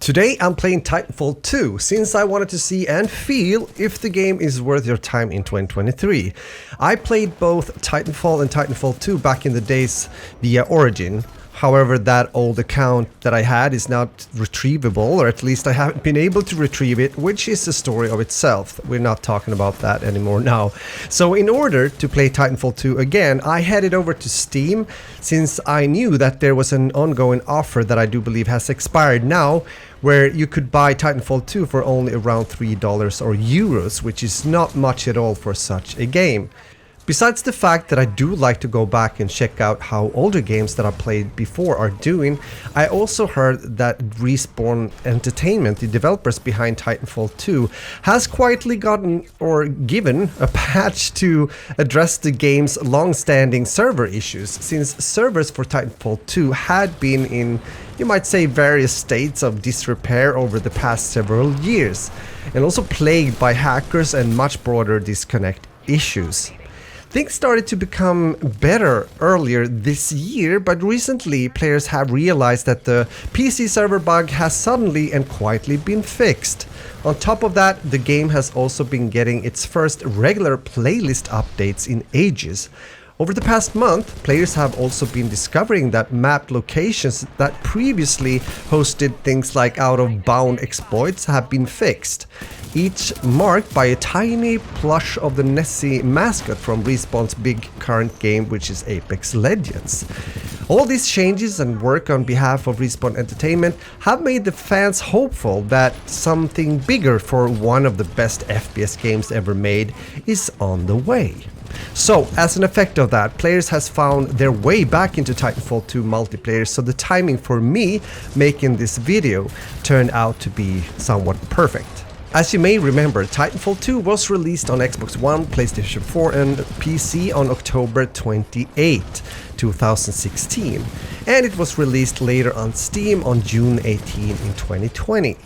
Today I'm playing Titanfall 2 since I wanted to see and feel if the game is worth your time in 2023. I played both Titanfall and Titanfall 2 back in the days via Origin. However, that old account that I had is not retrievable, or at least I haven't been able to retrieve it, which is a story of itself. We're not talking about that anymore now. So in order to play Titanfall 2 again, I headed over to Steam since I knew that there was an ongoing offer that I do believe has expired now, where you could buy Titanfall 2 for only around $3 or euros, which is not much at all for such a game. Besides the fact that I do like to go back and check out how older games that I played before are doing, I also heard that Respawn Entertainment, the developers behind Titanfall 2, has quietly gotten or given a patch to address the game's long-standing server issues, since servers for Titanfall 2 had been in, you might say, various states of disrepair over the past several years, and also plagued by hackers and much broader disconnect issues. Things started to become better earlier this year, but recently players have realized that the PC server bug has suddenly and quietly been fixed. On top of that, the game has also been getting its first regular playlist updates in ages. Over the past month, players have also been discovering that map locations that previously hosted things like out-of-bound exploits have been fixed, each marked by a tiny plush of the Nessie mascot from Respawn's big current game, which is Apex Legends. All these changes and work on behalf of Respawn Entertainment have made the fans hopeful that something bigger for one of the best FPS games ever made is on the way. So, as an effect of that, players has found their way back into Titanfall 2 multiplayer, so the timing for me making this video turned out to be somewhat perfect. As you may remember, Titanfall 2 was released on Xbox One, PlayStation 4 and PC on October 28, 2016, and it was released later on Steam on June 18 in 2020.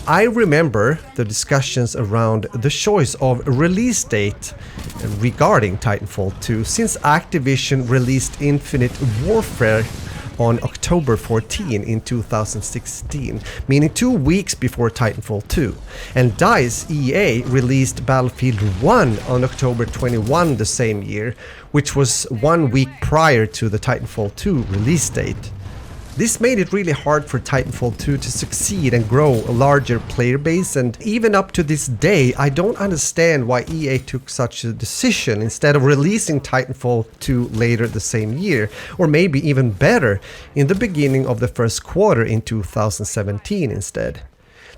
I remember the discussions around the choice of release date regarding Titanfall 2 since Activision released Infinite Warfare on October 14 in 2016, meaning 2 weeks before Titanfall 2. And DICE EA released Battlefield 1 on October 21 the same year, which was 1 week prior to the Titanfall 2 release date. This made it really hard for Titanfall 2 to succeed and grow a larger player base, and even up to this day I don't understand why EA took such a decision instead of releasing Titanfall 2 later the same year, or maybe even better, in the beginning of the first quarter in 2017 instead.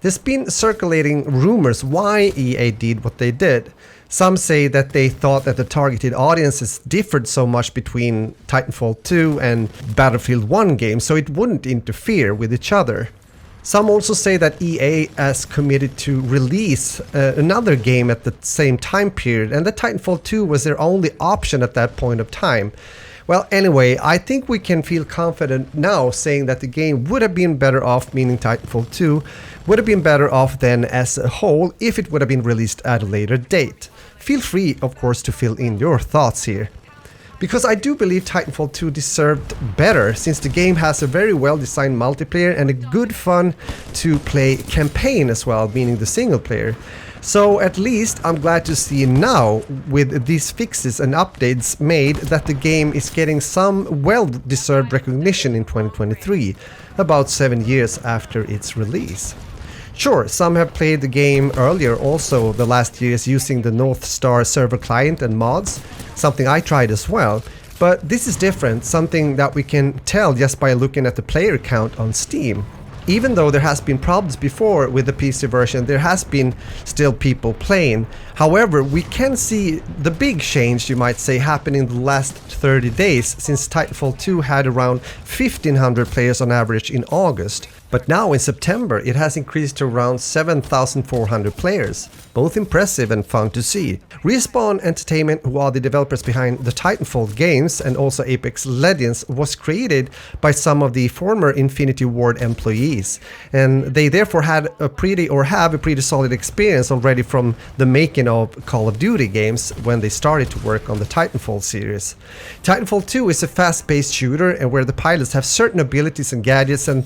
There's been circulating rumors why EA did what they did. Some say that they thought that the targeted audiences differed so much between Titanfall 2 and Battlefield 1 games, so it wouldn't interfere with each other. Some also say that EA has committed to release another game at the same time period, and that Titanfall 2 was their only option at that point of time. Well, anyway, I think we can feel confident now saying that the game would have been better off, meaning Titanfall 2, would have been better off then as a whole if it would have been released at a later date. Feel free, of course, to fill in your thoughts here. Because I do believe Titanfall 2 deserved better, since the game has a very well-designed multiplayer and a good fun to play campaign as well, meaning the single player. So at least I'm glad to see now, with these fixes and updates made, that the game is getting some well-deserved recognition in 2023, about 7 years after its release. Sure, some have played the game earlier also the last years using the North Star server client and mods, something I tried as well, but this is different, something that we can tell just by looking at the player count on Steam. Even though there has been problems before with the PC version, there has been still people playing. However, we can see the big change, you might say, happen in the last 30 days, since Titanfall 2 had around 1,500 players on average in August. But now in September it has increased to around 7,400 players. Both impressive and fun to see. Respawn Entertainment, who are the developers behind the Titanfall games and also Apex Legends, was created by some of the former Infinity Ward employees, and they therefore have a pretty solid experience already from the making of Call of Duty games when they started to work on the Titanfall series. Titanfall 2 is a fast-paced shooter and where the pilots have certain abilities and gadgets, and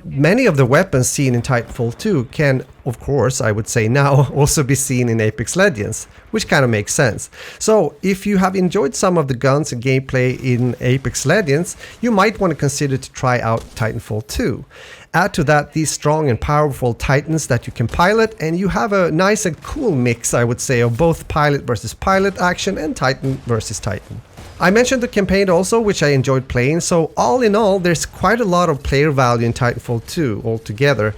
many of the weapons seen in Titanfall 2 can, of course, I would say now, also be seen in Apex Legends, which kind of makes sense. So if you have enjoyed some of the guns and gameplay in Apex Legends, you might want to consider to try out Titanfall 2. Add to that these strong and powerful Titans that you can pilot, and you have a nice and cool mix, I would say, of both pilot versus pilot action and Titan versus Titan. I mentioned the campaign also, which I enjoyed playing, so all in all, there's quite a lot of player value in Titanfall 2 altogether.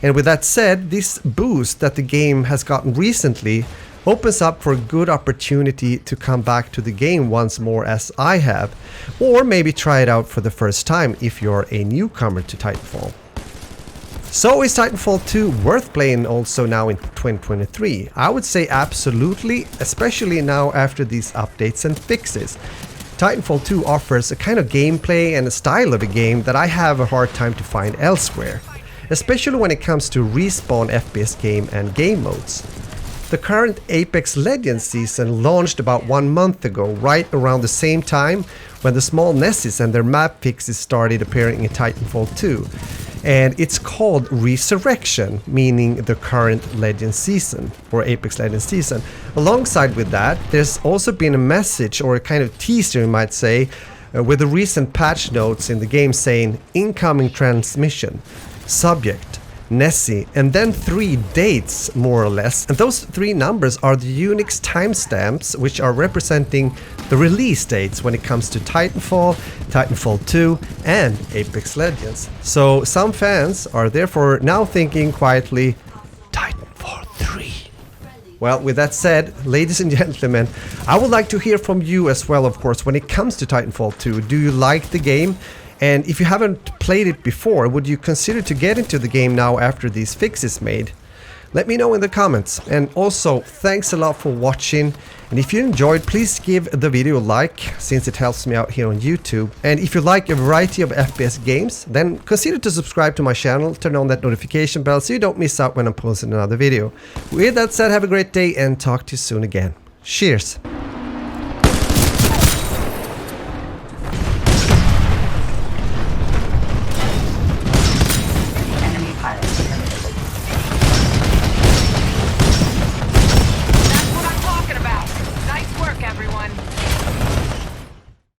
And with that said, this boost that the game has gotten recently opens up for a good opportunity to come back to the game once more, as I have, or maybe try it out for the first time if you're a newcomer to Titanfall. So is Titanfall 2 worth playing also now in 2023? I would say absolutely, especially now after these updates and fixes. Titanfall 2 offers a kind of gameplay and a style of a game that I have a hard time to find elsewhere, especially when it comes to respawn FPS game and game modes. The current Apex Legends season launched about 1 month ago, right around the same time when the small Nesses and their map fixes started appearing in Titanfall 2. And it's called Resurrection, meaning the current Legends season, or Apex Legends season. Alongside with that, there's also been a message, or a kind of teaser you might say, with the recent patch notes in the game saying incoming transmission, subject, Nessie, and then 3 dates more or less. And those 3 numbers are the Unix timestamps, which are representing the release dates when it comes to Titanfall, Titanfall 2 and Apex Legends. So some fans are therefore now thinking quietly, Titanfall 3. Well, with that said, ladies and gentlemen, I would like to hear from you as well, of course, when it comes to Titanfall 2. Do you like the game? And if you haven't played it before, would you consider to get into the game now after these fixes made? Let me know in the comments. And also, thanks a lot for watching. And if you enjoyed, please give the video a like, since it helps me out here on YouTube. And if you like a variety of FPS games, then consider to subscribe to my channel, turn on that notification bell so you don't miss out when I'm posting another video. With that said, have a great day and talk to you soon again. Cheers!